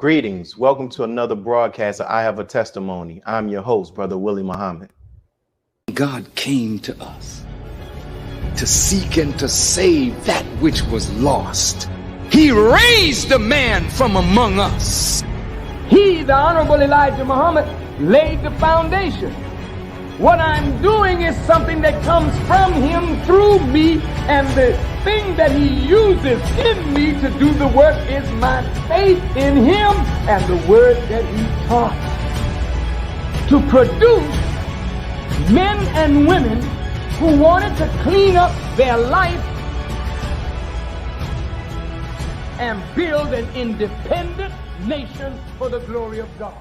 Greetings. Welcome to another broadcast of I Have a Testimony. I'm your host, Brother Willie Muhammad. God came to us to seek and to save that which was lost. He raised a man from among us. He, the Honorable Elijah Muhammad, laid the foundation. What I'm doing is something that comes from him through me, and the thing that he uses in me to do the work is my faith in him and the word that he taught. To produce men and women who wanted to clean up their life and build an independent nation for the glory of God.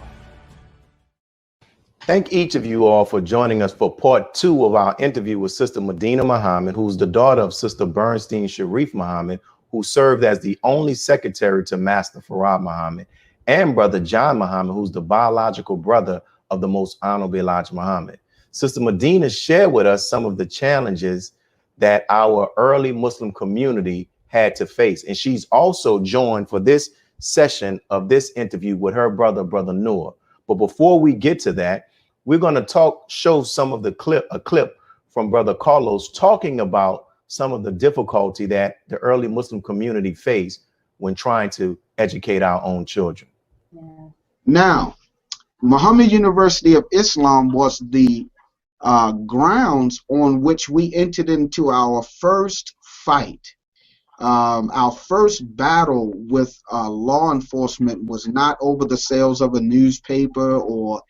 Thank each of you all for joining us for part 2 of our interview with Sister Medina Muhammad, who's the daughter of Sister Bernstein Sharif Muhammad, who served as the only secretary to Master Farad Muhammad, and Brother John Muhammad, who's the biological brother of the Most Honorable Elijah Muhammad. Sister Medina shared with us some of the challenges that our early Muslim community had to face. And she's also joined for this session of this interview with her brother, Brother Nur. But before we get to that, we're going to show some of the clip from Brother Carlos talking about some of the difficulty that the early Muslim community faced when trying to educate our own children. Yeah. Now, Muhammad University of Islam was the grounds on which we entered into our first fight. Our first battle with law enforcement was not over the sales of a newspaper or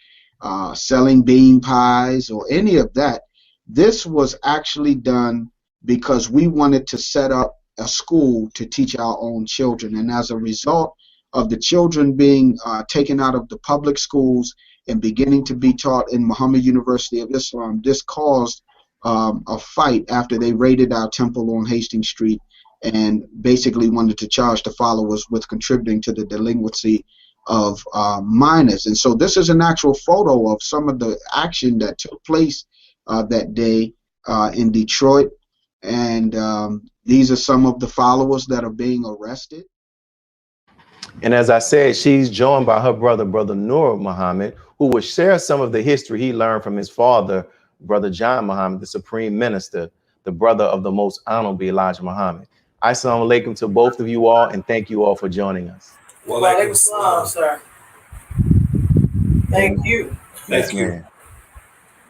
selling bean pies or any of that. This was actually done because we wanted to set up a school to teach our own children. And as a result of the children being taken out of the public schools and beginning to be taught in Muhammad University of Islam, this caused a fight after they raided our temple on Hastings Street and basically wanted to charge the followers with contributing to the delinquency of minors. And so this is an actual photo of some of the action that took place that day in Detroit. And these are some of the followers that are being arrested. And as I said, she's joined by her brother, Brother Nur Mohammed, who will share some of the history he learned from his father, Brother John Muhammad, the Supreme Minister, the brother of the Most Honorable Elijah Muhammad. Assalamu alaikum to both of you all, and thank you all for joining us. Wa alaikum assalam, sir. Thank you. Yes, man.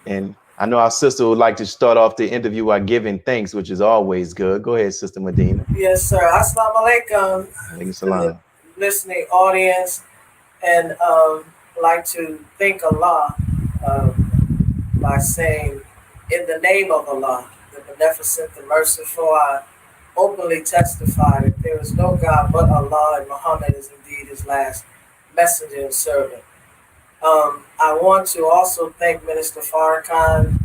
And I know our sister would like to start off the interview by giving thanks, which is always good. Go ahead, Sister Medina. Yes, sir. Assalamu alaikum. Alaikum salam. Listening audience, and like to thank Allah by saying, in the name of Allah, the beneficent, the merciful, I openly testify that there is no God but Allah, and Muhammad is indeed his last messenger and servant. I want to also thank Minister Farrakhan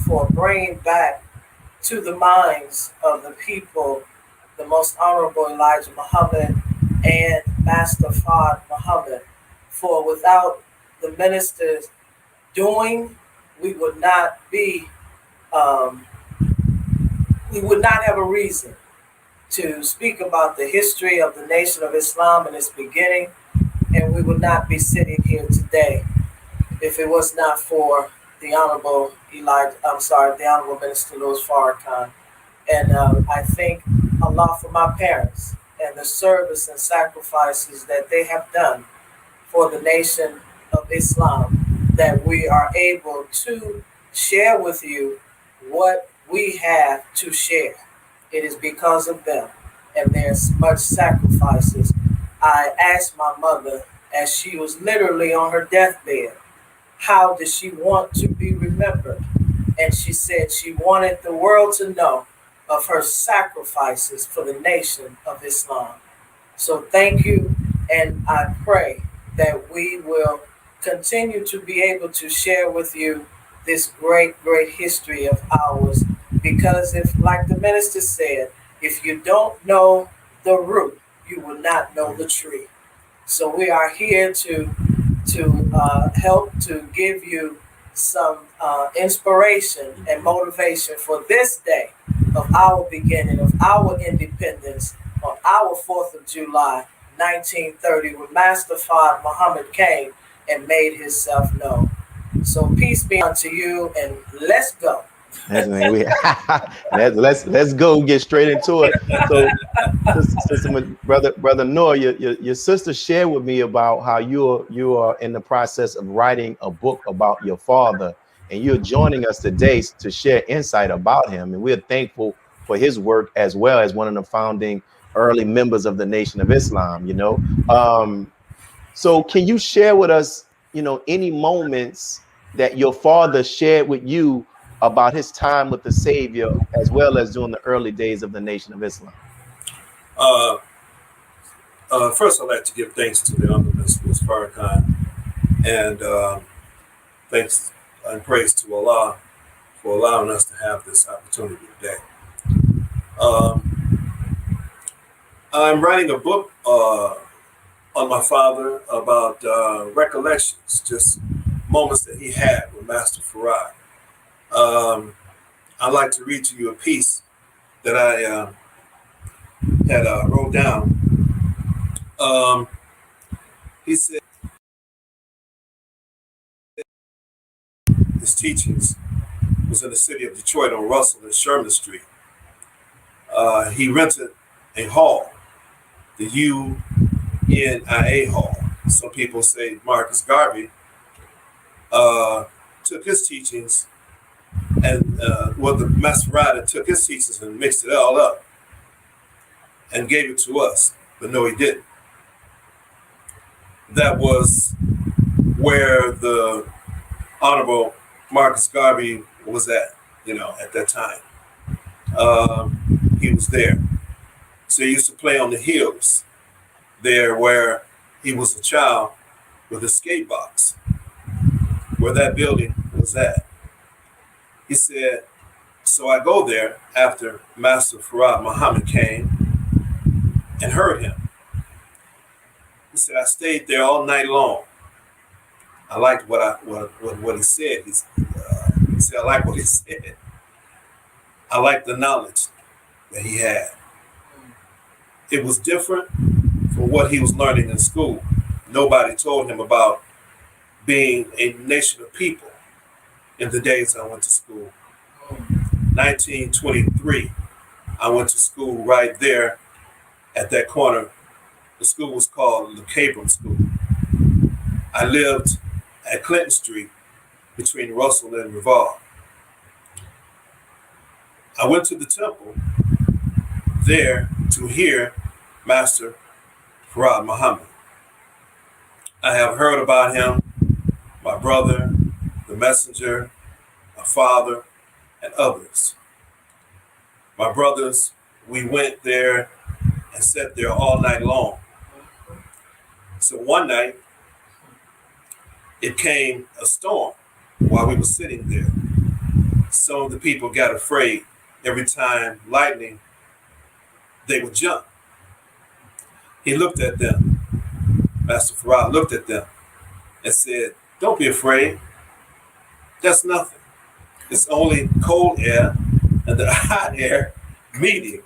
for bringing back to the minds of the people the Most Honorable Elijah Muhammad and Master Farad Muhammad. For without the ministers doing, we would not be we would not have a reason to speak about the history of the Nation of Islam and its beginning, and we would not be sitting here today if it was not for the Honorable the Honorable Minister Louis Farrakhan. And I thank Allah for my parents and the service and sacrifices that they have done for the Nation of Islam, that we are able to share with you what we have to share. It is because of them, and there's much sacrifices. I asked my mother, as she was literally on her deathbed, how did she want to be remembered? And she said she wanted the world to know of her sacrifices for the Nation of Islam. So thank you, and I pray that we will continue to be able to share with you this great, great history of ours. Because if, like the minister said, if you don't know the root, you will not know the tree. So we are here to help to give you some inspiration and motivation for this day of our beginning, of our independence, on our 4th of July, 1930 when Master Fard Muhammad came and made himself known. So peace be unto you, and let's go. Let's go get straight into it. So, brother Noor, your sister shared with me about how you are in the process of writing a book about your father, and you're joining us today to share insight about him, and we're thankful for his work as well as one of the founding early members of the Nation of Islam. So can you share with us, any moments that your father shared with you about his time with the Savior, as well as during the early days of the Nation of Islam? First, I'd like to give thanks to the Honorable Minister Louis Farrakhan, and thanks and praise to Allah for allowing us to have this opportunity today. I'm writing a book on my father about recollections, just moments that he had with Master Farad. I'd like to read to you a piece that I had wrote down. He said his teachings was in the city of Detroit on Russell and Sherman Street. He rented a hall, the UNIA Hall. Some people say Marcus Garvey took his teachings and the Master Farad took his teachings and mixed it all up and gave it to us, but no, he didn't. That was where the Honorable Marcus Garvey was at, at that time. He was there. So he used to play on the hills there where he was a child with a skate box, where that building was at. He said, so I go there after Master Farad Muhammad came and heard him. He said, I stayed there all night long. I liked what he said. He said, I like what he said. I liked the knowledge that he had. It was different from what he was learning in school. Nobody told him about being a nation of people in the days I went to school. 1923, I went to school right there at that corner. The school was called the Cabram School. I lived at Clinton Street between Russell and Revolve. I went to the temple there to hear Master Farad Muhammad. I have heard about him, my brother, the messenger, my father, and others. My brothers, we went there and sat there all night long. So one night, it came a storm while we were sitting there. Some of the people got afraid. Every time lightning, they would jump. He looked at them. Master Farad looked at them and said, don't be afraid. That's nothing. It's only cold air and the hot air meeting.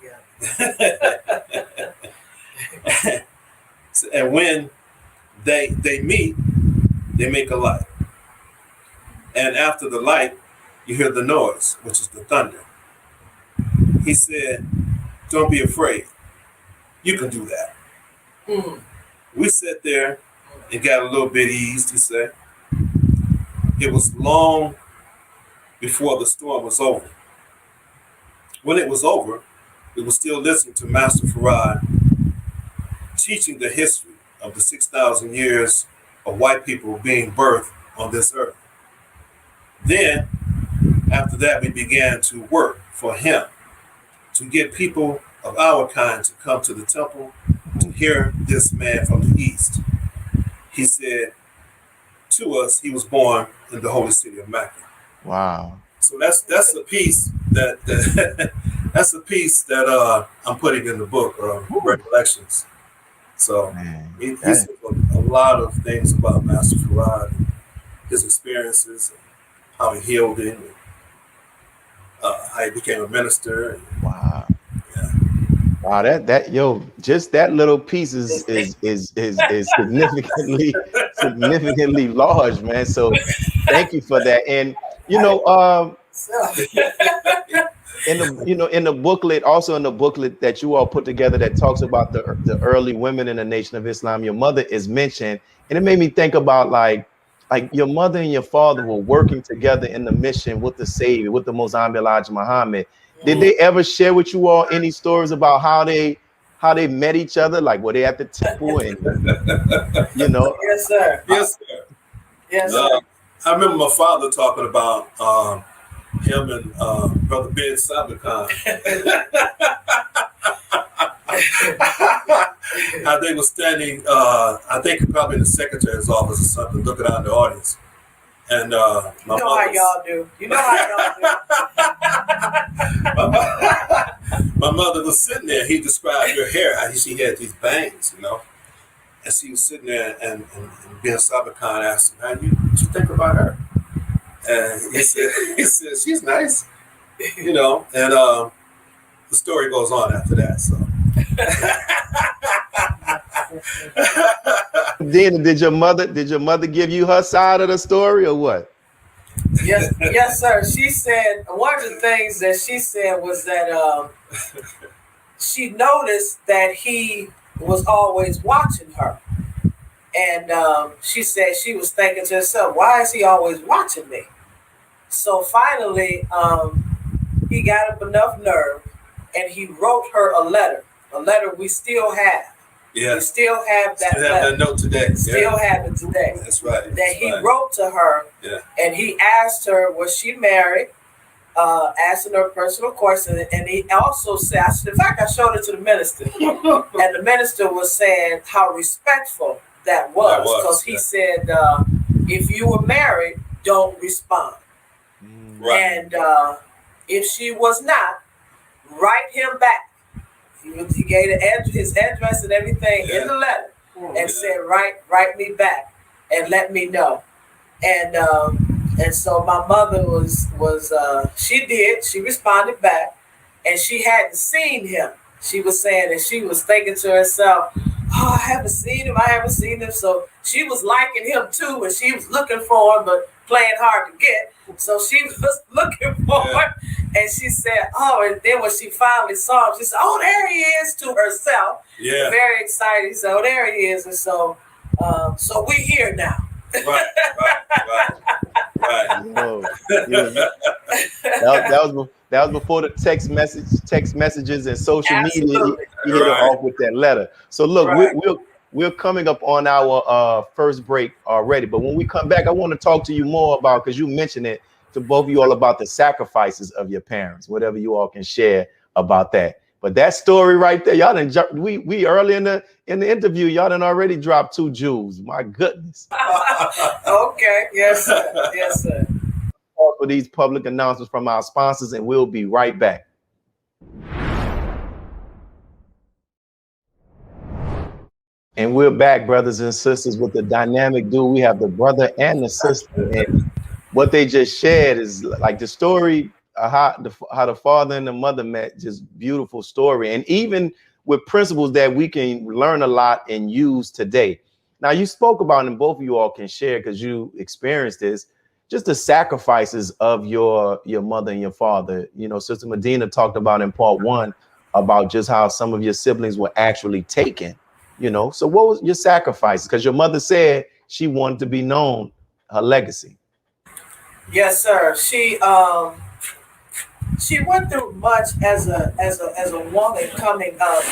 And when they meet, they make a light. And after the light, you hear the noise, which is the thunder. He said, don't be afraid. You can do that. We sat there and got a little bit eased, he said. It was long before the storm was over. When it was over, we were still listening to Master Farad teaching the history of the 6,000 years of white people being birthed on this earth. Then, after that, we began to work for him to get people of our kind to come to the temple to hear this man from the East. He said to us, he was born in the holy city of Mecca. Wow. So that's a piece that that's a piece that I'm putting in the book, Recollections. So he said a lot of things about Master Farad, and his experiences, and how he healed him, and how he became a minister. And, wow. Yeah. Wow, just that little piece is significantly large, man. So thank you for that. And you know, in the booklet, also in the booklet that you all put together that talks about the early women in the Nation of Islam, your mother is mentioned, and it made me think about like your mother and your father were working together in the mission with the Savior, with the Mozambique Elijah Muhammad. Did they ever share with you all any stories about how they met each other? Like were they at the temple and Yes, sir. Yes, sir. Yes, sir. I remember my father talking about him and Brother Ben Sabakhan. How they were standing, I think probably in the secretary's office or something, looking out in the audience. And my you know how y'all do. You know how y'all do. My mother was sitting there. He described her hair. How she had these bangs, And she was sitting there, and Ben Sabakhan asked him, what you think about her? And he said, she's nice, And the story goes on after that. So. Then did your mother give you her side of the story or what? Yes, sir. She said one of the things that she said was that she noticed that he was always watching her, and she said she was thinking to herself, "Why is he always watching me?" So finally, he got up enough nerve, and he wrote her a letter we still have. Yeah. We still have that letter. That note today. Still have it today. That's right. That he wrote to her, and he asked her, was she married? Asking her personal question, and he also said, in fact, I showed it to the minister, and the minister was saying how respectful that was, because he said, if you were married, don't respond. Right. And if she was not, write him back. He gave his address and everything in the letter, and said, write me back and let me know. And so my mother she responded back, and she hadn't seen him. She was saying, and she was thinking to herself, I haven't seen him. So she was liking him too, and she was looking for him, but playing hard to get. So she was looking for him, and she said, and then when she finally saw him, she said, there he is, to herself. Yeah. Very excited. So there he is. And so we're here now. Right. That was before the text messages and social media. He hit it off with that letter. So look, we're coming up on our first break already, but when we come back, I want to talk to you more about, because you mentioned it to both of you all, about the sacrifices of your parents, whatever you all can share about that. But that story right there, y'all didn't. We early in the interview, y'all done already dropped 2 jewels. My goodness. Okay. Yes, sir. Yes, sir. For these public announcements from our sponsors, and we'll be right back. And we're back, brothers and sisters, with the dynamic duo. We have the brother and the sister, and what they just shared is like the story. How the father and the mother met, just beautiful story, and even with principles that we can learn a lot and use today. Now, you spoke about, and both of you all can share because you experienced this, just the sacrifices of your mother and your father. Sister Medina talked about in part 1 about just how some of your siblings were actually taken. So what was your sacrifices? Because your mother said she wanted to be known, her legacy. Yes, sir. She went through much as a woman coming up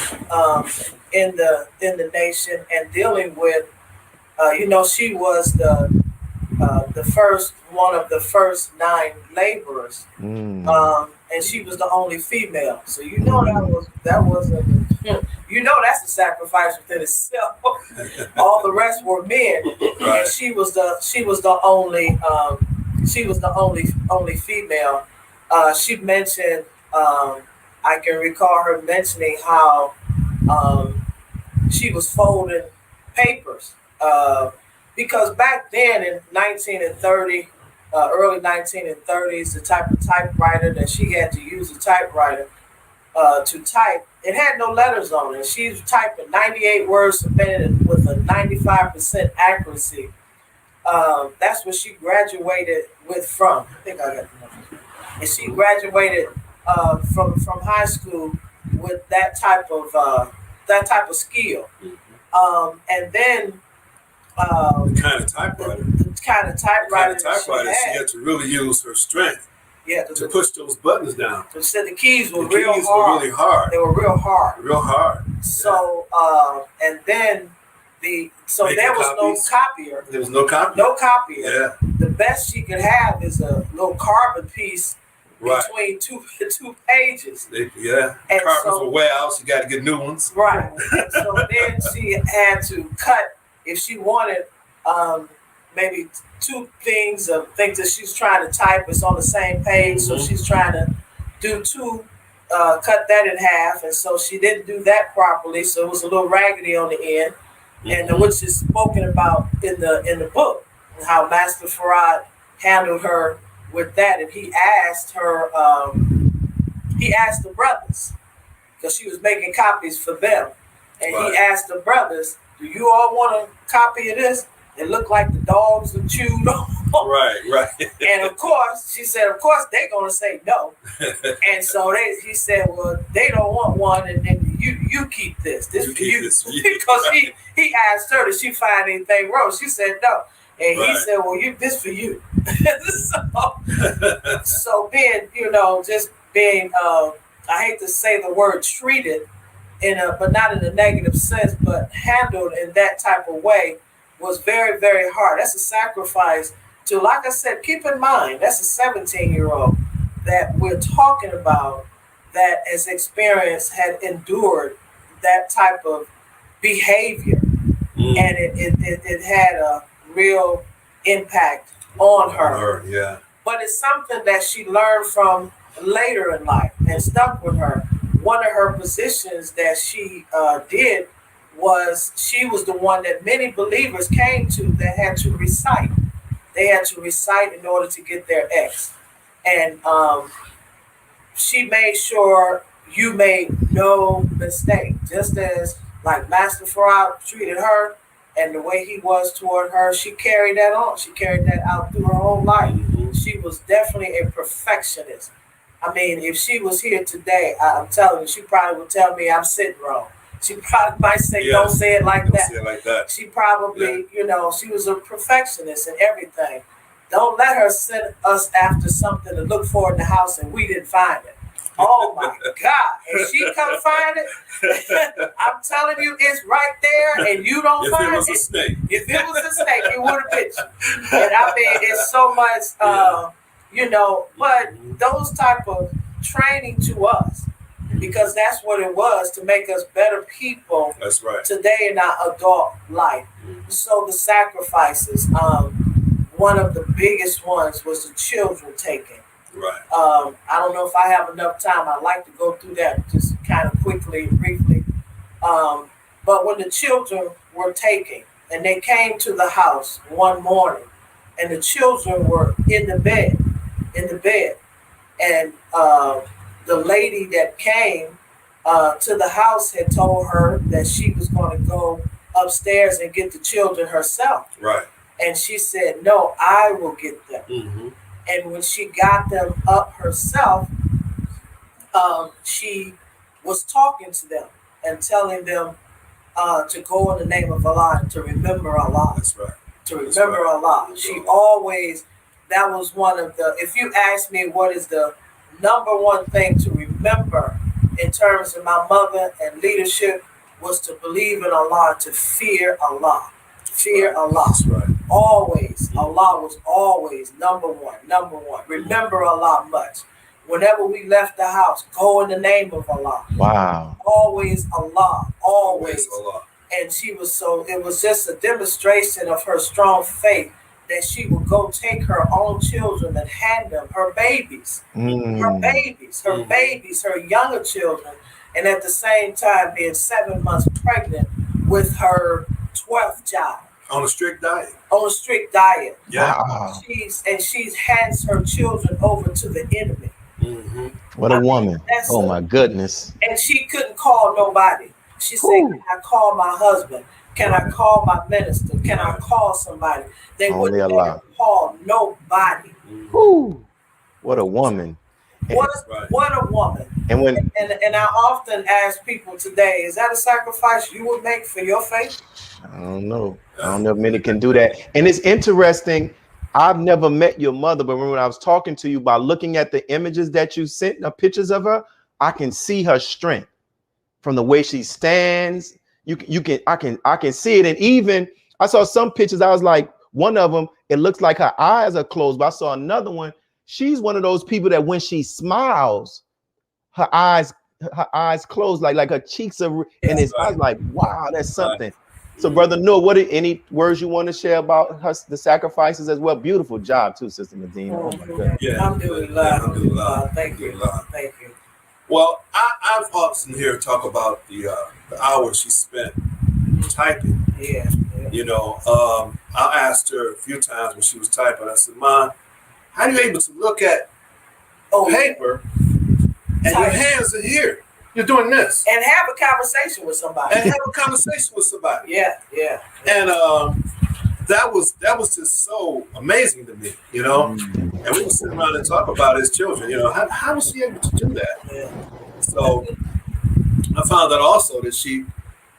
in the nation and dealing with, she was the first one of the first 9 laborers, and she was the only female. So that was that's a sacrifice within itself. All the rest were men, and she was the only female. She mentioned, I can recall her mentioning how she was folding papers, because back then in 1930, early 1930s, the type of typewriter that she had to use, a typewriter, to type. It had no letters on it. She was typing 98 words submitted with a 95% accuracy. That's what she graduated with from. I think I got the number. And she graduated from high school with that type of skill. And then the kind of typewriter. The kind of typewriter she had to really use her strength. Yeah, to push those buttons down. So said the keys were the real keys hard. Were really hard. They were real hard. Real hard. So and then there was no copier. There was no copier. No copier. Yeah. The best she could have is a little carbon piece between two pages. Yeah. And carbons were wear out. She got to get new ones. Right. So then she had to cut if she wanted maybe two things that she's trying to type is on the same page. So she's trying to do two, cut that in half. And so she didn't do that properly. So it was a little raggedy on the end. And which is spoken about in the book, and how Master Farad handled her with that. And he asked the brothers, because she was making copies for them. And he asked the brothers, do you all want a copy of this? It looked like the dogs were chewed on. Right. And of course, she said, of course, they're going to say no. And so he said, well, they don't want one, and then you keep this. This for you. Because he asked her, did she find anything wrong? She said no. And he said, well, this for you. So being, just being, I hate to say the word treated, but not in a negative sense, but handled in that type of way was very, very hard. That's a sacrifice to, like I said, keep in mind, that's a 17-year-old that we're talking about that has experienced, had endured that type of behavior. And it had a real impact on her. Yeah. But it's something that she learned from later in life and stuck with her. One of her positions that she did was she was the one that many believers came to that had to recite. They had to recite in order to get their X. And she made sure you made no mistake. Just as like Master Farad treated her and the way he was toward her, she carried that on. She carried that out through her whole life. She was definitely a perfectionist. I mean, if she was here today, I'm telling you, she probably would tell me I'm sitting wrong. She probably might say, don't say it like that. Say it like that. She probably, she was a perfectionist in everything. Don't let her send us after something to look for in the house and we didn't find it. Oh my God. If she come find it, I'm telling you, it's right there and you don't find it. If it was a snake. If it was a snake, it would have bit you. And I mean, it's so much, but those type of training to us, because that's what it was, to make us better people. That's right. Today in our adult life. So the sacrifices, one of the biggest ones was the children taking. Right. I don't know if I have enough time. I'd like to go through that just kind of quickly and briefly. But when the children were taken and they came to the house one morning and the children were in the bed, and the lady that came to the house had told her that she was going to go upstairs and get the children herself. Right. And she said, no, I will get them. And when she got them up herself, she was talking to them and telling them to go in the name of Allah and to remember Allah. That's right. To remember Allah. She always, that was one of the, if you ask me what is the number one thing to remember in terms of my mother and leadership, was to believe in Allah, to fear Allah. Fear Allah. That's right. Always. Allah was always number one. Remember Allah much. Whenever we left the house, go in the name of Allah. Wow. Always Allah. Always. Allah. And she was it was just a demonstration of her strong faith that she would go take her own children and hand them, her babies, her younger children, and at the same time being 7 months pregnant with her 12th child. On a strict diet. Yeah. Wow. She hands her children over to the enemy. What a woman. Oh my goodness. And she couldn't call nobody. She said, can I call my husband? Can I call my minister? Can I call somebody? They Only wouldn't Allah. let her call nobody. Woo. What a woman. What a woman. And when and I often ask people today, is that a sacrifice you would make for your faith? I don't know. I don't know if many can do that. And it's interesting. I've never met your mother, but when I was talking to you, by looking at the images that you sent, the pictures of her, I can see her strength from the way she stands. I can see it. And even I saw some pictures. I was like, one of them, it looks like her eyes are closed, but I saw another one. She's one of those people that when she smiles, her eyes close, like her cheeks are, and it's, I was like, wow, that's something. So, Brother Nur, any words you want to share about the sacrifices as well? Beautiful job too, Sister Medina. Oh my goodness. Yeah. Alhamdulillah. Thank you. Thank you. Well, I've often heard talk about the hours she spent typing. Yeah. You know, I asked her a few times when she was typing. I said, "Ma, how are you able to look at paper and your hands are here? You're doing this and have a conversation with somebody. Yeah. And that was just so amazing to me, you know. And we would sit around and talk about it as children, you know. How was she able to do that? Yeah. So I found out also that she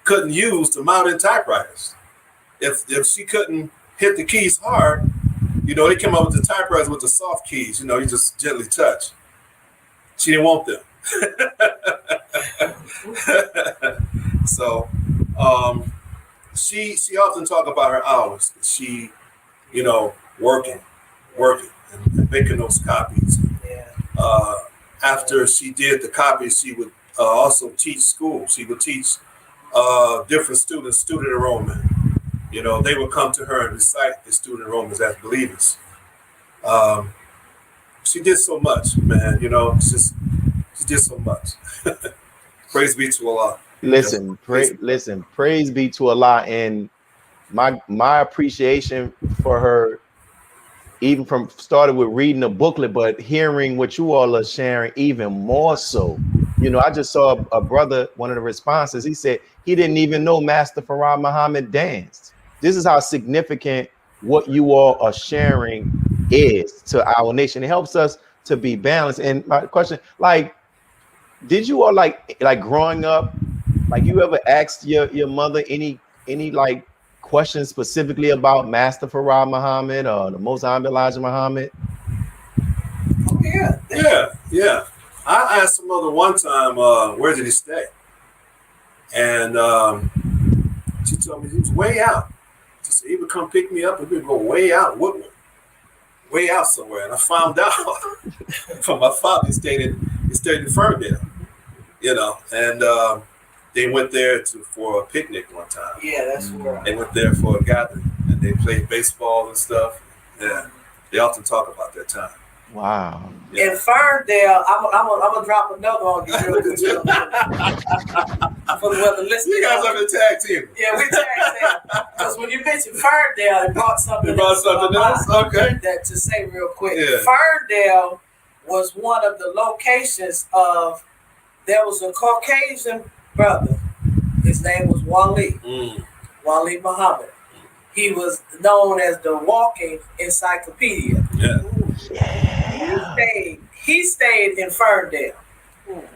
couldn't use the modern typewriters. If she couldn't hit the keys hard, you know, they came up with the typewriters with the soft keys, you know, you just gently touch. She didn't want them. So she often talk about her hours. She, you know, working and making those copies. Yeah. After she did the copies, she would also teach school. She would teach different students student enrollment. You know, they would come to her and recite the student enrollments as believers. She did so much, man. You know, she did so much. Praise be to Allah. Listen, praise be to Allah. And my appreciation for her, even from started with reading the booklet, but hearing what you all are sharing even more so. You know, I just saw a brother, one of the responses, he said he didn't even know Master Farrakhan Muhammad danced. This is how significant what you all are sharing is to our nation. It helps us to be balanced. And my question, like, did you all like growing up, like you ever asked your mother any like questions specifically about Master Farrakhan Muhammad or the Most High Elijah Muhammad? Oh, Yeah. I asked her mother one time, where did he stay? And she told me he was way out. She said he would come pick me up and we'd go way out, Woodward, way out somewhere. And I found out from my father he stayed in Ferndale, you know, and they went there for a picnic one time. Yeah, that's right. They went there for a gathering and they played baseball and stuff. Yeah, they often talk about that time. Wow. In Ferndale, I'm gonna drop another on you for the listeners. You guys are the tag team. Yeah, we tag team. Because when you mentioned Ferndale, it brought something else. Okay. That to say real quick. Yeah. Ferndale was one of the locations of. There was a Caucasian brother. His name was Willie Muhammad. He was known as the walking encyclopedia. Yeah. He stayed in Ferndale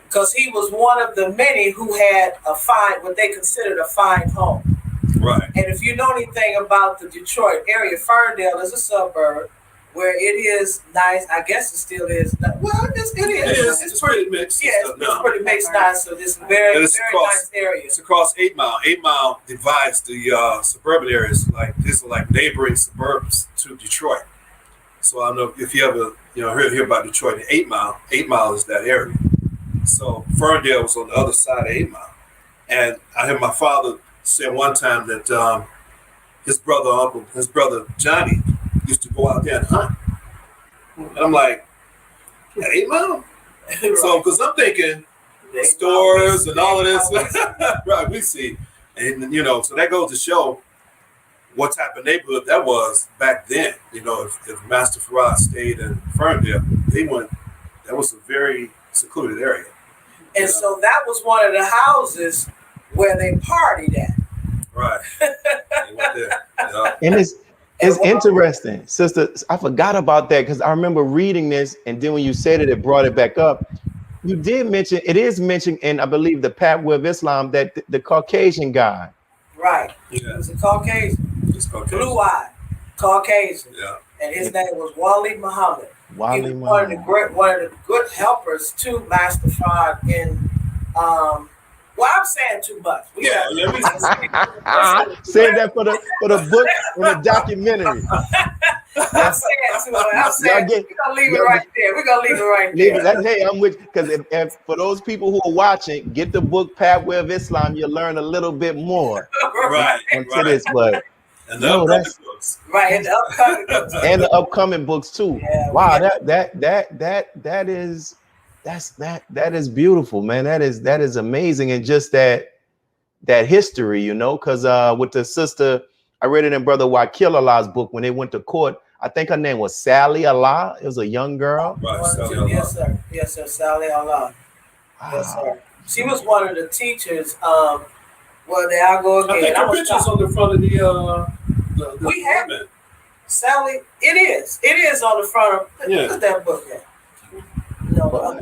because he was one of the many who had what they considered a fine home. Right. And if you know anything about the Detroit area, Ferndale is a suburb where it is nice. I guess it still is. Well, it is. It's pretty mixed. Yeah, it's pretty mixed nice. So this very nice area. It's across 8 Mile. 8 Mile divides the suburban areas. Like these are like neighboring suburbs to Detroit. So I don't know if you ever hear about Detroit. 8 Mile. 8 Mile is that area. So Ferndale was on the other side of 8 Mile. And I heard my father say one time that his brother Johnny used to go out there and hunt. And I'm like, at 8 Mile? So, because I'm thinking stores and all of this. Right, we see. And, so that goes to show what type of neighborhood that was back then. If Master Farrakhan stayed in Ferndale, that was a very secluded area. And so that was one of the houses where they partied at. Right. They went there. Yeah. And it's interesting, sister. I forgot about that because I remember reading this, and then when you said it, it brought it back up. You did mention, it is mentioned in, I believe, the Pathway of Islam, that the Caucasian guy. Right. Yeah. He was a Caucasian. It's Caucasian. Blue-eyed Caucasian. Yeah. And his name was Willie Muhammad. Willie He was Muhammad. one of the good helpers to Master Fard in well, I'm saying too much. We Yeah, got- Save that for the book and the documentary. I'm saying too much. I'm saying we're gonna leave it right there. We're gonna leave it right there. Hey, I'm with, because if for those people who are watching, get the book Pathway of Islam. You'll learn a little bit more Right. into this, but And the upcoming books. Right, and the upcoming books. and the upcoming books too. Yeah, Wow, that is beautiful, man. That is amazing, and just that history, you know, because with the sister, I read it in Brother Wakil Allah's book when they went to court. I think her name was Sally Allah. It was a young girl. Right. Yes, sir. Yes, sir. Sally Allah. Yes, sir. She was one of the teachers. Well, there I go again. I think the picture's on the front of the We have equipment. Sally. It is on the front of. Yeah. Look at that book there. No,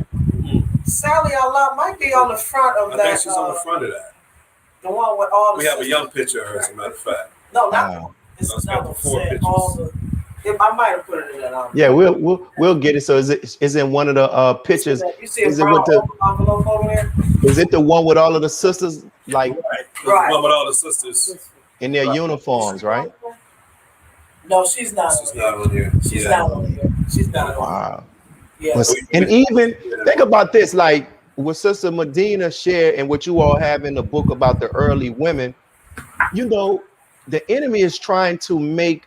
Sally Allah might be on the front of I that. think she's on the front of that. The one with all the. We have a sisters. young picture of her, as a matter of fact. No, not Wow. it's No, it's got another the four set. pictures. All the. I might have put it in that. Yeah, we'll get it. So is in one of the pictures? You see a Is it brown with the? envelope over there? Is it the one with all of the sisters, like Right. Right. The one with all the sisters. in their uniforms, right? No, she's not. She's on not on here. She's Yeah. not on here. She's not on. Wow. Yeah. And even think about this, like what Sister Medina shared and what you all have in the book about the early women. You know, the enemy is trying to make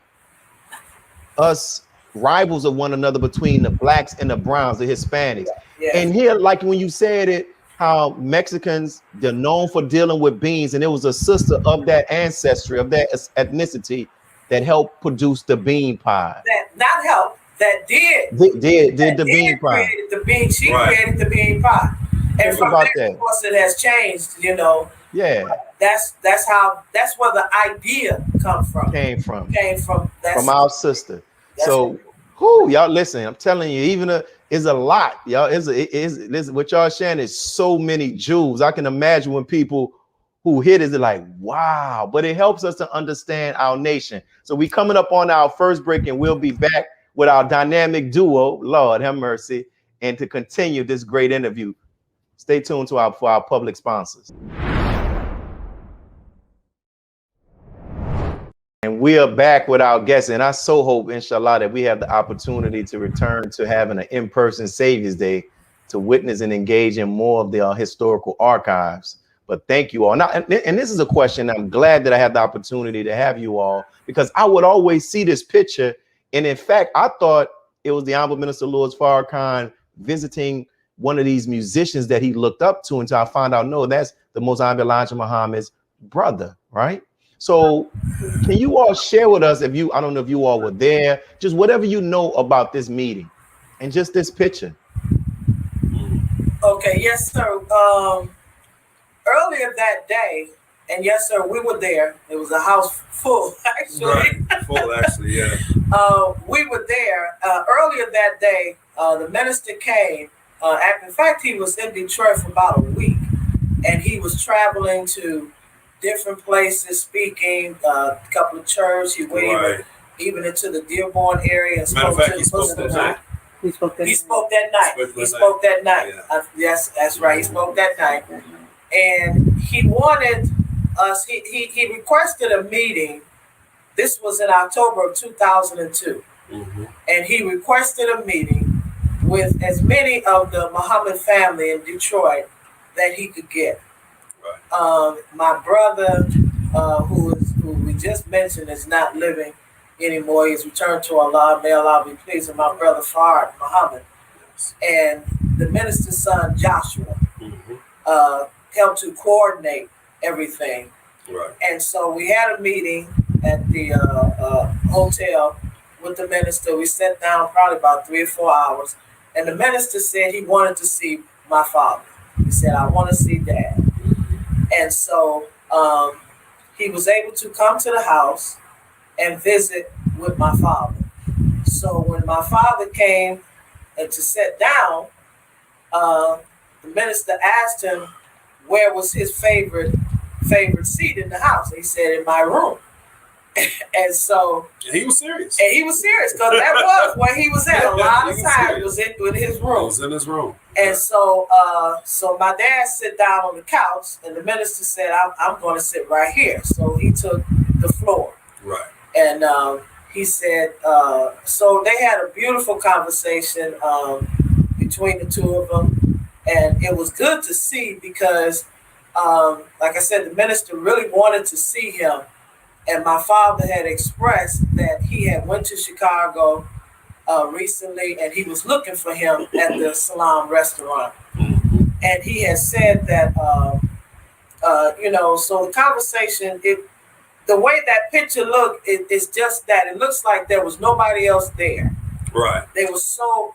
us rivals of one another between the blacks and the browns, the Hispanics. Yeah. And here, like when you said it, how Mexicans, they're known for dealing with beans, and it was a sister of that ancestry, of that ethnicity, that helped produce the bean pie. That not help. That did. Did That the bean pie. created the bean. She Right. created the bean pie. And Think from about there, that. of course, it has changed. You know, Yeah, that's where the idea comes from. came from That's from our sister. That's So, who y'all listen? I'm telling you, even is a lot, y'all. Is what y'all sharing is so many jewels. I can imagine when people who hit is like, wow. But it helps us to understand our nation. So we coming up on our first break, and we'll be back with our dynamic duo. Lord have mercy, and to continue this great interview. Stay tuned for our public sponsors. And we are back with our guests, and I so hope, inshallah, that we have the opportunity to return to having an in-person Savior's Day to witness and engage in more of the historical archives. But thank you all. Now, and this is a question I'm glad that I had the opportunity to have you all, because I would always see this picture, and in fact, I thought it was the Honorable Minister Louis Farrakhan visiting one of these musicians that he looked up to, until I found out, no, that's the Most Honorable Elijah Muhammad's brother, right? So can you all share with us, I don't know if you all were there, just whatever you know about this meeting and just this picture. Okay, yes, sir. Earlier that day, and yes, sir, we were there. It was a house full, actually. Right. Full, actually, yeah. We were there. Earlier that day, the minister came. In fact, he was in Detroit for about a week, and he was traveling to different places, speaking, a couple of churches. He went even into the Dearborn area and Matter of spoke fact, to he spoke that night. He spoke that He spoke that night. He spoke that night. Yes, that's right. He spoke that night. And he wanted us, he requested a meeting. This was in October of 2002. Mm-hmm. And he requested a meeting with as many of the Muhammad family in Detroit that he could get. Right. My brother, who we just mentioned, is not living anymore. He's returned to Allah. May Allah be pleased with my brother Fard Muhammad. Yes. And the minister's son Joshua Mm-hmm. helped to coordinate everything. Right. And so we had a meeting at the hotel with the minister. We sat down probably about 3 or 4 hours. And the minister said he wanted to see my father. He said, I want to see Dad. And so he was able to come to the house and visit with my father. So when my father came to sit down, the minister asked him where was his favorite seat in the house. He said, in my room. And so he was serious. And he was serious because that was where he was at. A lot of times was in his room. He was in his room. And so so my dad sit down on the couch, and the minister said, I'm going to sit right here. So he took the floor. Right. And he said, so they had a beautiful conversation between the two of them. And it was good to see because, like I said, the minister really wanted to see him. And my father had expressed that he had went to Chicago recently, and he was looking for him at the Salam restaurant. And he had said that, so the conversation, the way that picture looked, it's just that it looks like there was nobody else there. Right. They were so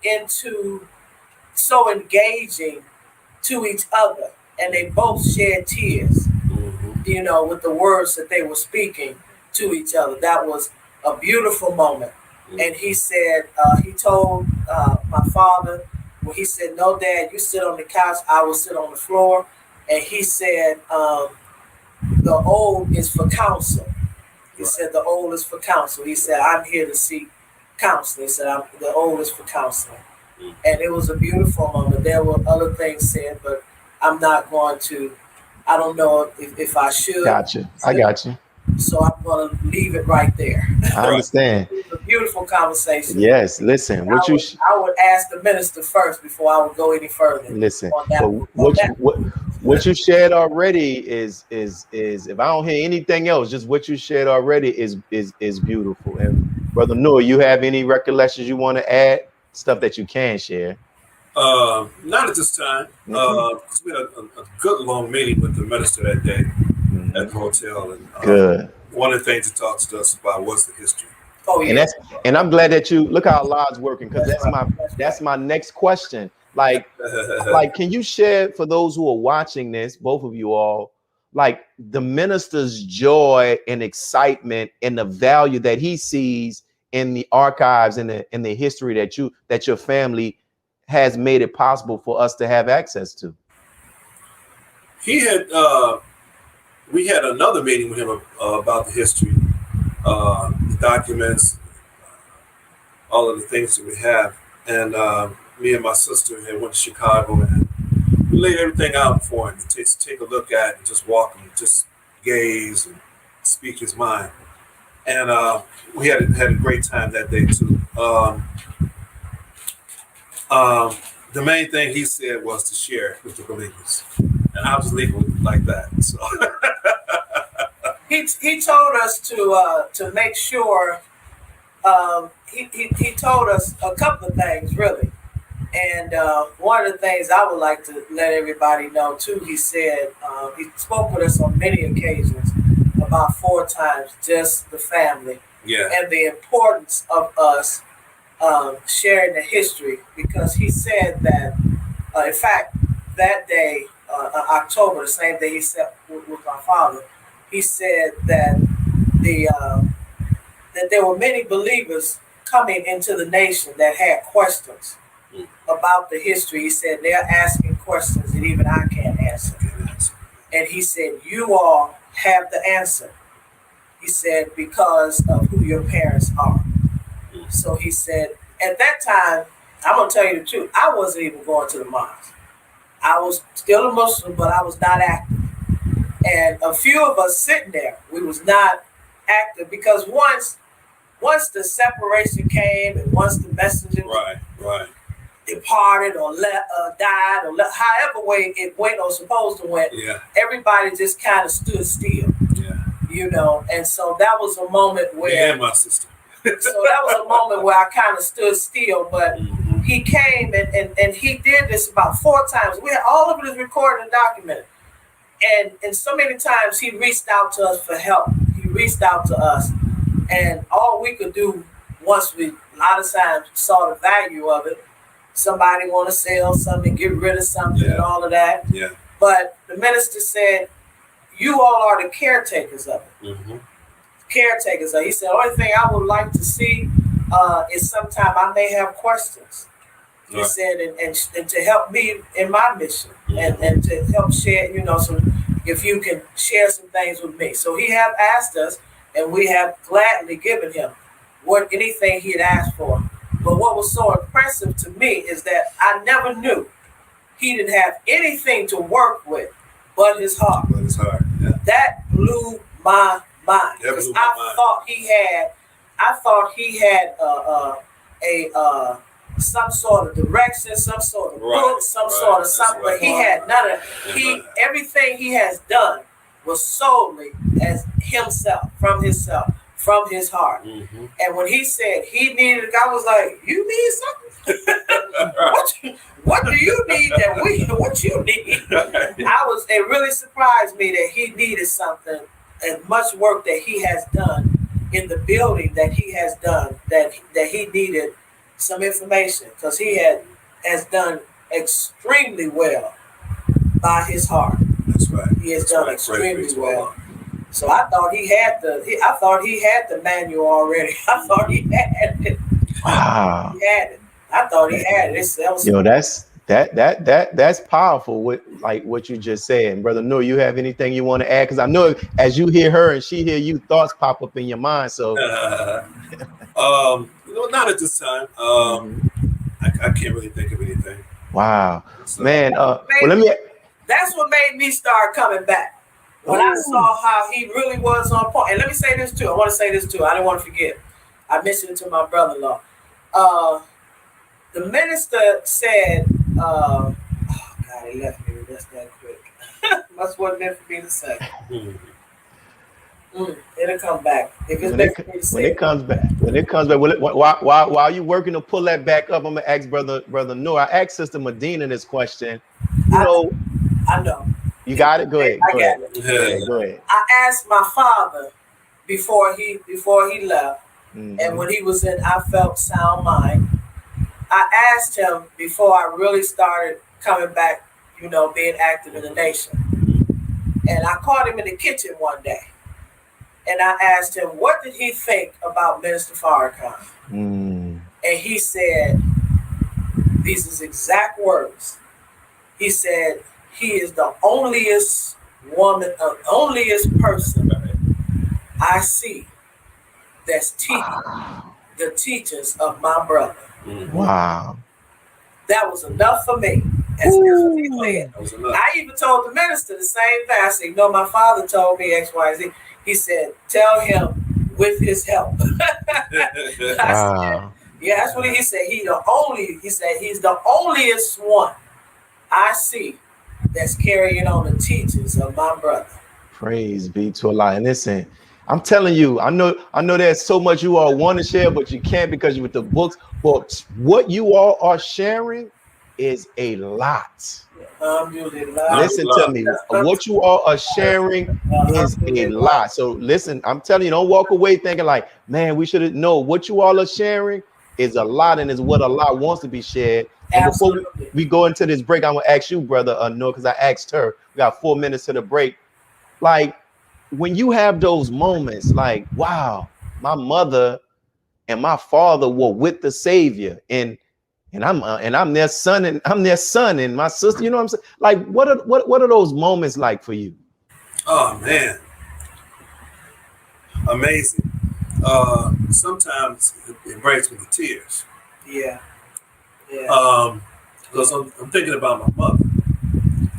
engaging to each other, and they both shed tears. With the words that they were speaking to each other. That was a beautiful moment. And he said, he told my father, well, he said, no, Dad, you sit on the couch, I will sit on the floor. And he said, the old is for counsel. He said, the old is for counsel. He said, I'm here to seek counsel. He said, the old is for counseling. And it was a beautiful moment. There were other things said, but I'm not going to, I don't know if I should. Gotcha. I got you. So I'm going to leave it right there. I understand. It was a beautiful conversation. Yes. Listen, I would ask the minister first before I would go any further. Listen, what you shared already is if I don't hear anything else, just what you shared already is beautiful. And Brother Nur, you have any recollections you want to add? Stuff that you can share? Not at this time. Because we had a good long meeting with the minister that day at the hotel, and good. One of the things he talked to us about was the history. Oh yeah. And I'm glad that you look how Allah's working, because that's my next question. Like can you share for those who are watching this, both of you all, like the minister's joy and excitement and the value that he sees in the archives and in the history that your family has made it possible for us to have access to? He had we had another meeting with him about the history, the documents, all of the things that we have. And me and my sister had went to Chicago, and we laid everything out for him to take a look at and just walk and just gaze and speak his mind. And we had a great time that day too. The main thing he said was to share with the believers, and I'll just leave it like that. So he told us to make sure. He told us a couple of things really, and one of the things I would like to let everybody know too. He said he spoke with us on many occasions, about 4 times, just the family, and the importance of us sharing the history, because he said that, in fact, that day, October, the same day he sat with my father, he said that that there were many believers coming into the nation that had questions about the history. He said they're asking questions that even I can't answer. And he said, you all have the answer. He said, because of who your parents are. So he said, at that time, I'm going to tell you the truth, I wasn't even going to the mosque. I was still a Muslim, but I was not active. And a few of us sitting there, we was not active, because once the separation came, and once the messenger departed or died, or however way it went or supposed to went, everybody just kind of stood still. And so that was a moment where my sister. So that was a moment where I kind of stood still, but he came and he did this about 4 times. We had all of it is recorded and documented. And so many times he reached out to us for help. He reached out to us, and all we could do once we a lot of times saw the value of it somebody want to sell something, get rid of something, and all of that. Yeah. But the minister said, "You all are the caretakers of it." Mm-hmm. Caretakers. He said, "The only thing I would like to see is sometime I may have questions." He said, and to help me in my mission, and to help share, so if you can share some things with me. So he have asked us, and we have gladly given him anything he had asked for. But what was so impressive to me is that I never knew he didn't have anything to work with but his heart. But his heart, yeah. That blew my mind, because I thought he had some sort of direction, some sort of book, some sort of something, but he had none of it. Everything he has done was solely as himself, from his heart. Mm-hmm. And when he said he needed, I was like, "You need something? What do you need what you need?" It really surprised me that he needed something, and much work that he has done in the building that he has done, that he needed some information, because he has done extremely well by his heart. That's right. He has done extremely well. So I thought he had the manual already. I thought he had it. Wow. He had it. I thought he had it. That's powerful. What you just said, and Brother Nur, you have anything you want to add? Because I know as you hear her and she hear you, thoughts pop up in your mind. So, not at this time. I can't really think of anything. Wow, So, man. That's what made me start coming back. When I saw how he really was on point. And let me say this too. I want to say this too. I didn't want to forget. I mentioned it to my brother-in-law. The minister said, oh God, he left me just that quick. That's what meant for me to say. It'll come back. If it's meant for me to say. When it comes back, while you working to pull that back up, I'm gonna ask Brother Nur. I asked Sister Medina this question. I know. You got it? Go ahead. Go ahead. I asked my father before he left, and when he was in I Felt Sound Mind, I asked him before I really started coming back, being active in the nation. And I caught him in the kitchen one day, and I asked him, what did he think about Minister Farrakhan? And he said, these is exact words. He said, he is the onlyest person I see that's teaching the teachings of my brother. Wow. That was enough for me. That's what he said. I even told the minister the same thing. I said, my father told me X, Y, Z. He said, tell him with his help. Wow. Yeah, that's what he said. He said he's the onlyest one I see that's carrying on the teachings of my brother. Praise be to Allah. And listen, I'm telling you, I know there's so much you all want to share, but you can't because you're with the books. But what you all are sharing is a lot. Listen to me. What you all are sharing is a lot. So listen, I'm telling you, don't walk away thinking like, man, we should know. What you all are sharing is a lot, and is what Allah wants to be shared. And before we go into this break, I'm gonna ask you, Brother Nur, because I asked her. We got 4 minutes to the break. Like, when you have those moments, like, wow, my mother and my father were with the Savior, and I'm their son, and I'm their son, and my sister. You know what I'm saying? Like, what are those moments like for you? Oh man, amazing. Sometimes it breaks me to tears. Yeah. Because I'm thinking about my mother.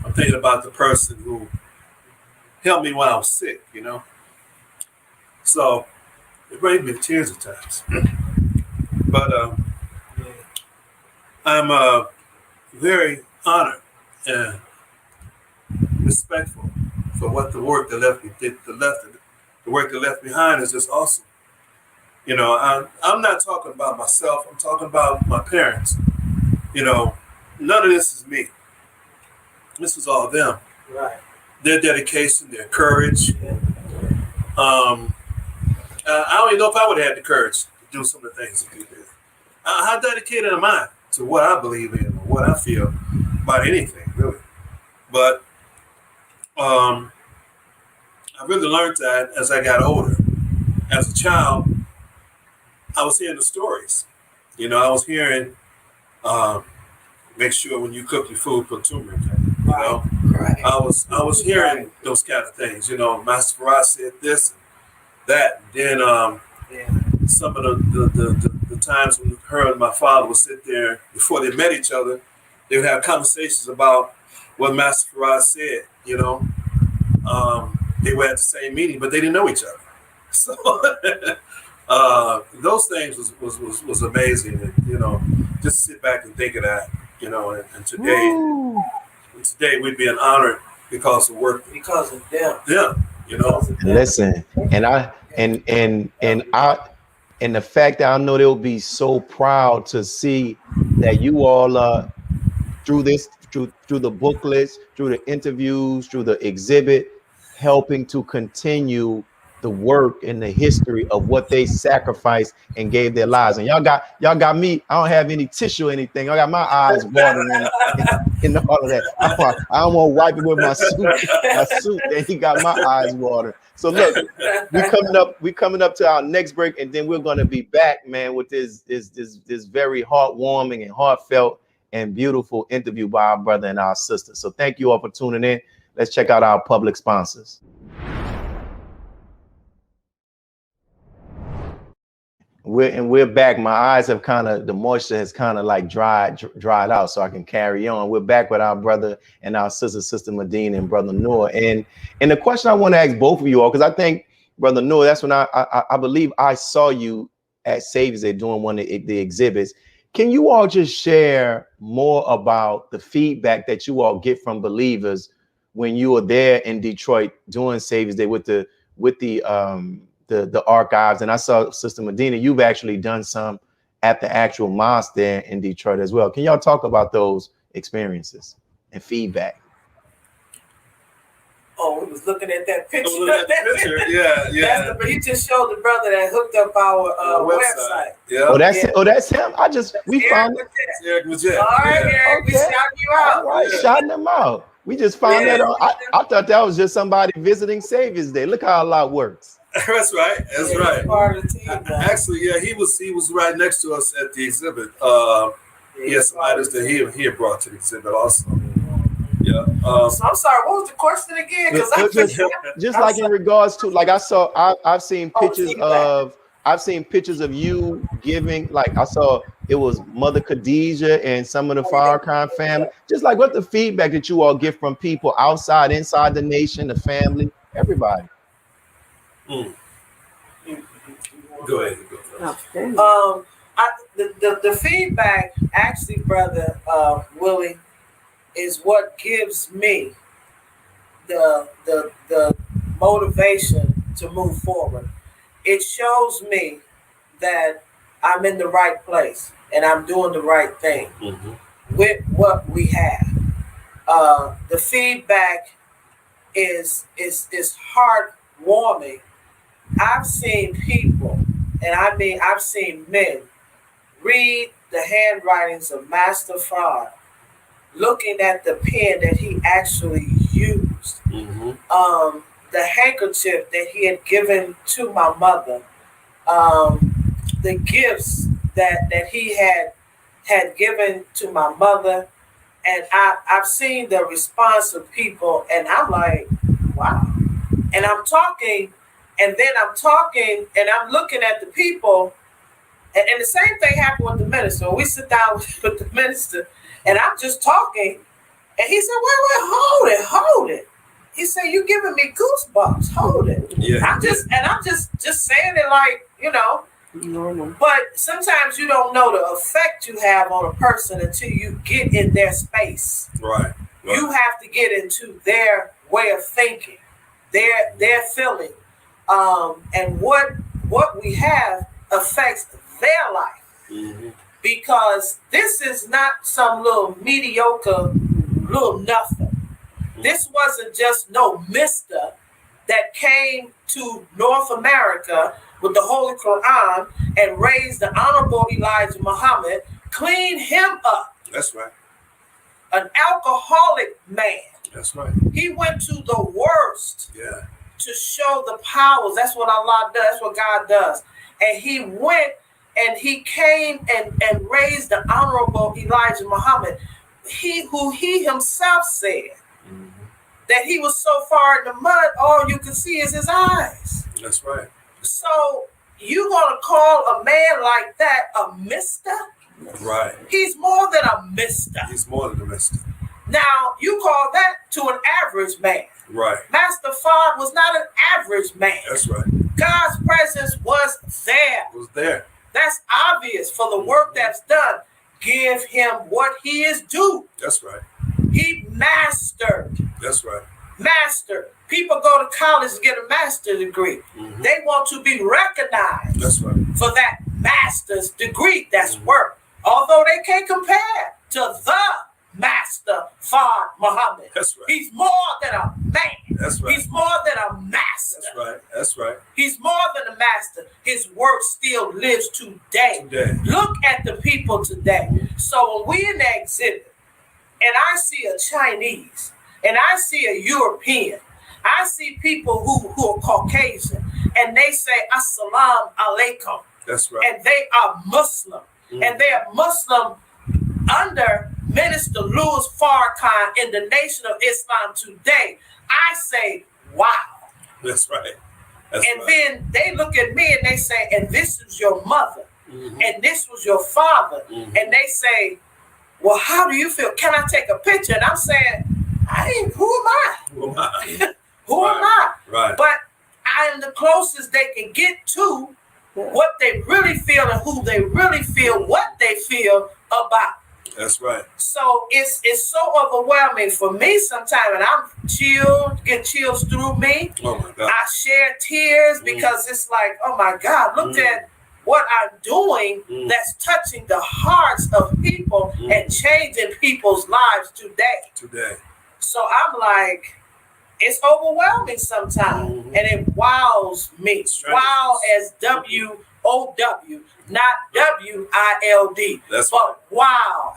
I'm thinking about the person who helped me when I was sick, So it brings me to tears at times. But I'm very honored and respectful for what the work that left me did. The work that left behind is just awesome. I'm not talking about myself. I'm talking about my parents. None of this is me. This was all them. Right. Their dedication, their courage. I don't even know if I would have had the courage to do some of the things that they did. How dedicated am I to what I believe in or what I feel about anything, really. But I really learned that as I got older. As a child, I was hearing the stories. You know, I was hearing, make sure when you cook your food, put turmeric in it. You know, Right. I was hearing those kind of things. You know, Master Farrakhan said this and that. Then Yeah. some of the times when her and my father would sit there before they met each other, they would have conversations about what Master Farrakhan said. You know, they were at the same meeting, but they didn't know each other. So those things was amazing. And, you know, just sit back and think of that. You know, and today we'd be an honor because of work. Because of them. Yeah, you know. Listen, and the fact that I know they'll be so proud to see that you all through the booklets, through the interviews, through the exhibit, helping to continue the work and the history of what they sacrificed and gave their lives. And y'all got me. I don't have any tissue or anything. I got my eyes watering and all of that. I don't want to wipe it with my suit. And he got my eyes watering. So look, we coming up to our next break, and then we're gonna be back, man, with this very heartwarming and heartfelt and beautiful interview by our brother and our sister. So thank you all for tuning in. Let's check out our public sponsors. We're back. My eyes have the moisture has like dried out, so I can carry on. We're back with our brother and our sister Medina and brother Nur. And the question I want to ask both of you all, because I think brother Nur, that's when I believe I saw you at Saviors Day doing one of the exhibits. Can you all just share more about the feedback that you all get from believers when you were there in Detroit doing Saviors Day with the archives? And I saw Sister Medina, you've actually done some at the actual mosque there in Detroit as well. Can y'all talk about those experiences and feedback? Oh, we was looking at that picture. Yeah. You just showed the brother that hooked up our website. Yeah. Oh, that's him. We found it. Eric Majette. All right, Eric, we shouting you out. All right, shouting them out. We just found that on. I thought that was just somebody visiting Saviors Day. Look how a lot works. That's right. That's right. Part of the team, Actually, yeah, he was right next to us at the exhibit. He had some items that he had brought to the exhibit also. Yeah. So I'm sorry. What was the question again? Because just like in regards to, like, I've seen pictures of you giving, like I saw it was Mother Khadijah and some of the Farrakhan family. Just like what the feedback that you all get from people outside, inside the nation, the family, everybody. Go ahead. The feedback, actually, brother Willie, is what gives me the motivation to move forward. It shows me that I'm in the right place and I'm doing the right thing with what we have. The feedback is heartwarming. I've seen people, and I mean I've seen men, read the handwritings of Master Farrakhan, looking at the pen that he actually used, the handkerchief that he had given to my mother, the gifts that he had given to my mother, and I've seen the response of people, and I'm like, wow. And I'm talking, and I'm looking at the people, and the same thing happened with the minister. We sit down with the minister, and I'm just talking, and he said, wait, hold it. He said, you giving me goosebumps, hold it. Yeah. I'm just saying it like, but sometimes you don't know the effect you have on a person until you get in their space. Right. You have to get into their way of thinking, their feeling, and what we have affects their life. Because this is not some little mediocre little nothing. This wasn't just no mister that came to North America with the Holy Quran and raised the Honorable Elijah Muhammad, clean him up. That's right. An alcoholic man. That's right. He went to the worst Yeah. to show the powers. That's what Allah does. That's what God does. And he went and he came and raised the Honorable Elijah Muhammad. Who he himself said that he was so far in the mud, all you can see is his eyes. That's right. So you gonna call a man like that a mister? Right. He's more than a mister. He's more than a mister. Now you call that to an average man. Right. Master Fard was not an average man. That's right. God's presence was there. It was there. That's obvious for the work that's done. Give him what he is due. That's right. He mastered. That's right. Master. People go to college to get a master's degree. They want to be recognized That's right. for that master's degree. That's work. Although they can't compare to the Master Fard Muhammad. That's right. He's more than a man. That's right. He's more than a master. That's right. That's right. He's more than a master. His work still lives today. Look at the people today. So when we in the exhibit and I see a Chinese and I see a European, I see people who are Caucasian and they say Assalamu alaikum. That's right. And they are Muslim. And they are Muslim under Minister Louis Farrakhan in the Nation of Islam today. I say, wow. That's right. That's and right. then they look at me and they say, and this is your mother, and this was your father. And they say, well, how do you feel? Can I take a picture? And I'm saying, who am I? Who am I? Who am I? Right. But I am the closest they can get to what they really feel and who they really feel, what they feel about. That's right. So it's so overwhelming for me sometimes, and I'm chilled, get chills through me. Oh my God. I share tears because it's like, oh my God, look at what I'm doing that's touching the hearts of people and changing people's lives today. So I'm like, it's overwhelming sometimes, and it wows me. Wow as W-O-W, not W-I-L-D. That's but wow.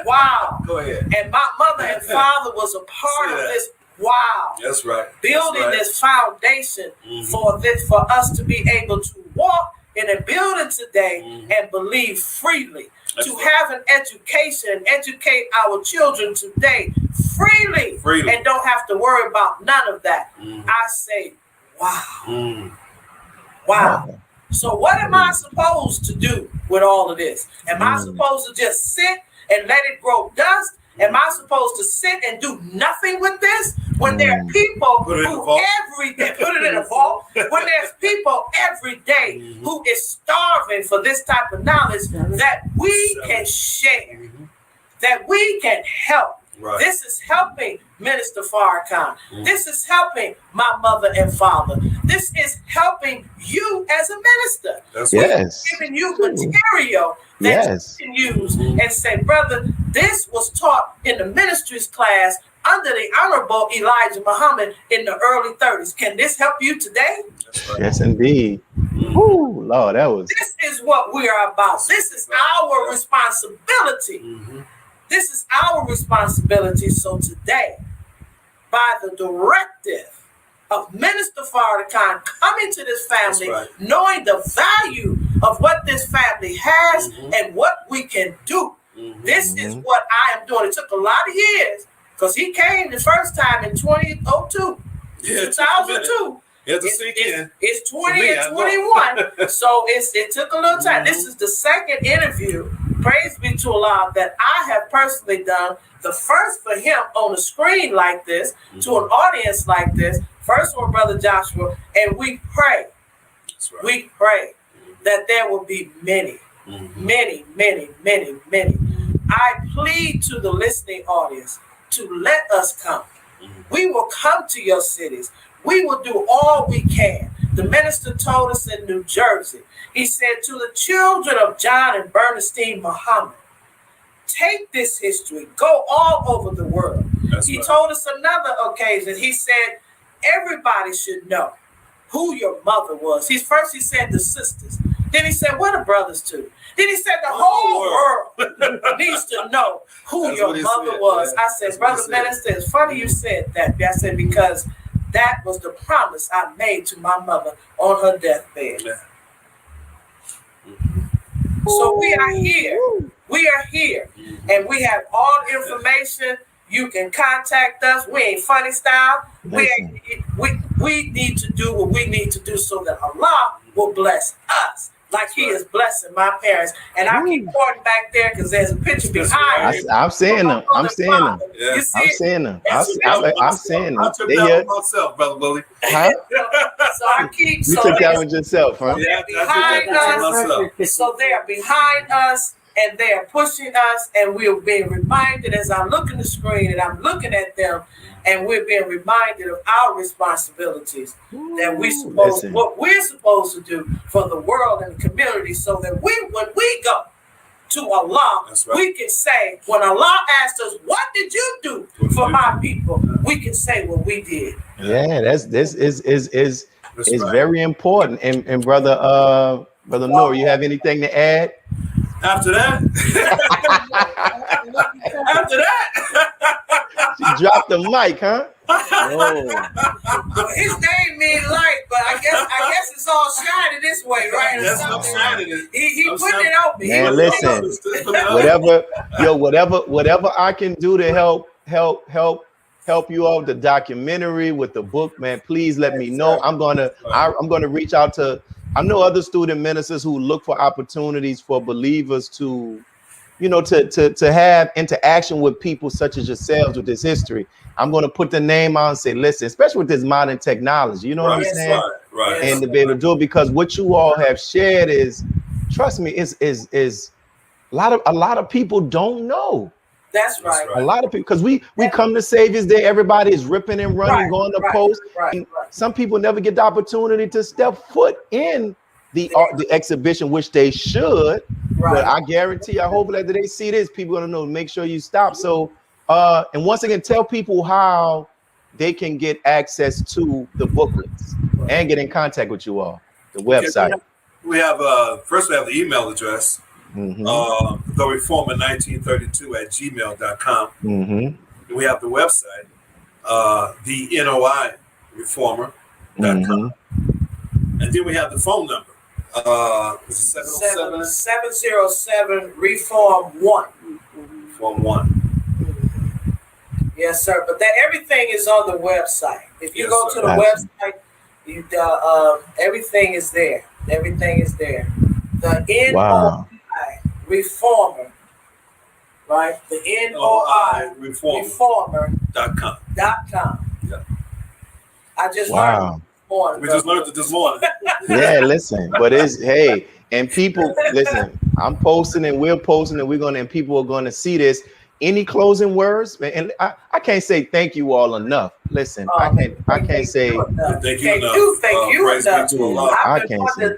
Wow. Go ahead. And my mother and father was a part of this. Wow. That's right. Building That's this right. foundation for us to be able to walk in a building today and believe freely. That's to right. have an education, educate our children today freely. And don't have to worry about none of that. I say, wow. Wow. So what am I supposed to do with all of this? Am I supposed to just sit and let it grow dust? Am I supposed to sit and do nothing with this? When there are people who every day put it in a vault, when there's people every day who is starving for this type of knowledge that we can share, that we can help. Right. This is helping Minister Farrakhan. This is helping my mother and father. This is helping you as a minister. That's Yes. Giving you material that you can use and say, brother, this was taught in the ministries class under the Honorable Elijah Muhammad in the early 30s. Can this help you today? Yes, indeed. Woo, Lord, that was. This is what we are about. This is our responsibility. This is our responsibility. So today, by the directive of Minister Farrakhan coming to this family, knowing the value of what this family has and what we can do, this is what I am doing. It took a lot of years because he came the first time in 2002, 2002. It's 20 and 21, so it took a little time. This is the second interview, praise be to Allah, that I have personally done. The first for him on a screen like this, to an audience like this. First one, Brother Joshua, and we pray. We pray that there will be many, many, many, many, many. I plead to the listening audience to let us come. We will come to your cities. We will do all we can. The minister told us in New Jersey, he said to the children of John and Bernstein Muhammad, take this history, go all over the world. He told us another occasion, he said, everybody should know who your mother was. He said the sisters. Then he said, "Where the brothers to?" Then he said, "The whole world needs to know who That's your what he mother said, was." yeah. I said, That's what he "Brother said. Minister, it's funny you said that." I said, "Because that was the promise I made to my mother on her deathbed." Yeah. So we are here. We are here. And we have all the information. You can contact us. We ain't funny style. We need to do what we need to do so that Allah will bless us like He is blessing my parents. And I keep pointing back there because there's a picture behind me. I'm saying them. I'm saying them. Yeah. You see I'm it? saying them. That's I'm saying I them. took They that here. one myself, Brother Willie. Huh? So I keep You took that one yourself, huh? Yeah, I behind took that one us. myself. So they are behind us and they are pushing us, and we're being reminded as I look at the screen and I'm looking at them, and we're being reminded of our responsibilities that what we're supposed to do for the world and the community, so that when we go to Allah, That's right. we can say, when Allah asked us, "What did you do for my people?" we can say what we did. Yeah, this is right. very important. And brother Nur, you have anything to add? After that, She dropped the mic, huh? His name means light, but I guess it's all shining this way, right? That's what I'm shining. He put it on me. Man, listen, whatever I can do to help you out the documentary with the book, man, please let me know. I'm gonna reach out to, I know other student ministers who look for opportunities for believers to, to have interaction with people such as yourselves with this history. I'm going to put the name out and say, listen, especially with this modern technology, you know what I'm saying? Right. And to be able to do it, because what you all have shared is, trust me, is a lot of people don't know. That's right. A lot of people, because we come to Savior's Day, everybody is ripping and running, going to post. And some people never get the opportunity to step foot in the exhibition, which they should. But I guarantee, I hope that they see this, people are gonna know, make sure you stop. So, and once again, tell people how they can get access to the booklets and get in contact with you all, the website. We have first we have the email address. The Reformer 1932 at gmail.com. We have the website, the NOI Reformer.com. And then we have the phone number, 707 Reform 1. Reform 1. Yes, sir. But everything is on the website. If you go to the website, everything is there. Everything is there. The NOI Reformer, right? The NOI Reformer.com. Yeah. I just learned we just learned it this morning. Yeah, listen, but and people, listen, I'm posting and we're posting and people are going to see this. Any closing words? And I can't say thank you all enough. Listen, I can't say thank you enough.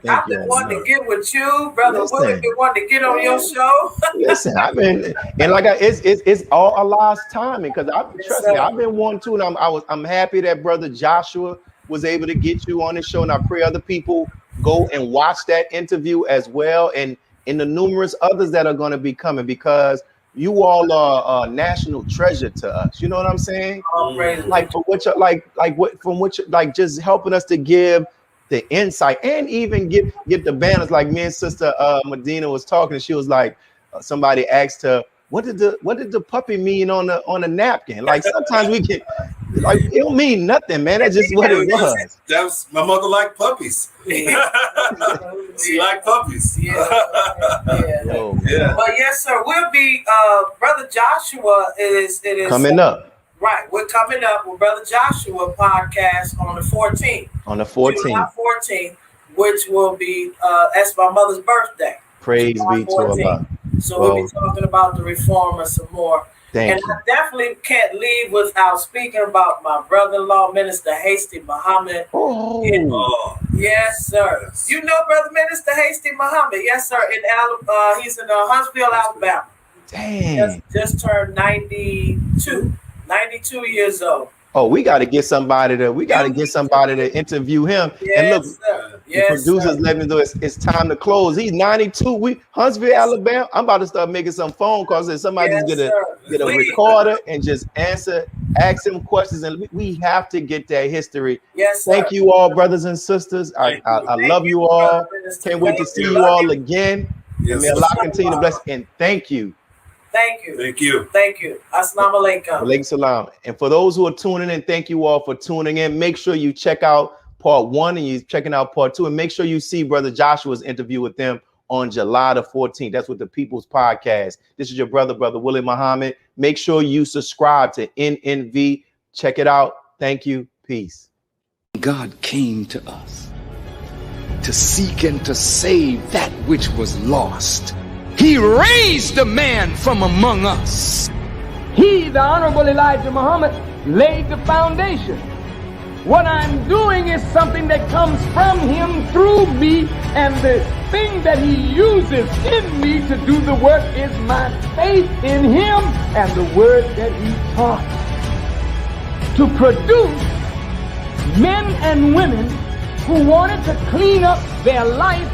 I've been wanting to get with you, Brother Willie. Been wanting to get on your show. Listen, it's all Allah's timing, because I've been wanting to, and I'm happy that Brother Joshua was able to get you on the show, and I pray other people go and watch that interview as well, and in the numerous others that are going to be coming, because you all are a national treasure to us. You know what I'm saying? Like just helping us to give the insight and even get the banners. Like me and Sister Medina was talking, and she was like, somebody asked her, what did the puppy mean on a napkin? Like sometimes we get, like, it don't mean nothing, man. That's just what it was. That was, my mother liked puppies. She liked puppies. Yeah. Well, yes, sir. We'll be Brother Joshua is coming up. Right. We're coming up with Brother Joshua podcast on the 14th. On the 14th. July 14th, which will be that's my mother's birthday. Praise July be to Allah. So we'll be talking about the Reformer some more. I definitely can't leave without speaking about my brother-in-law, Minister Hasty Muhammad. Yes, sir. Yes. You know Brother Minister Hasty Muhammad? Yes, sir. He's in Huntsville, Alabama. Dang. Just turned 92 years old. Oh, we got to get somebody to interview him. Yes, and look, sir. Yes, producers sir. let me know it's time to close. He's 92. Huntsville, Alabama. I'm about to start making some phone calls and somebody Yes, just sir. get a Please. recorder and just ask him questions, and we have to get that history. Yes, sir. Thank you all, brothers and sisters. I love you all. Brother Minister. Can't wait to Thank see you. you Love all you. again. Yes, And may Allah continue to bless. And thank you. Thank you. Thank you. Thank you. Assalamu alaikum. Walaikum salam. And for those who are tuning in, thank you all for tuning in. Make sure you check out part 1 and you're checking out part 2. And make sure you see Brother Joshua's interview with them on July the 14th. That's with the People's Podcast. This is your brother Willie Muhammad. Make sure you subscribe to NNV. Check it out. Thank you. Peace. God came to us to seek and to save that which was lost. He raised a man from among us. He, the Honorable Elijah Muhammad, laid the foundation. What I'm doing is something that comes from him through me, and the thing that he uses in me to do the work is my faith in him and the word that he taught. To produce men and women who wanted to clean up their life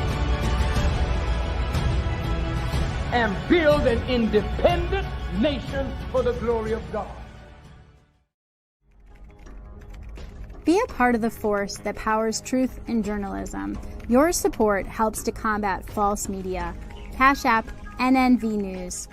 and build an independent nation for the glory of God. Be a part of the force that powers truth in journalism. Your support helps to combat false media. Cash App NNV News.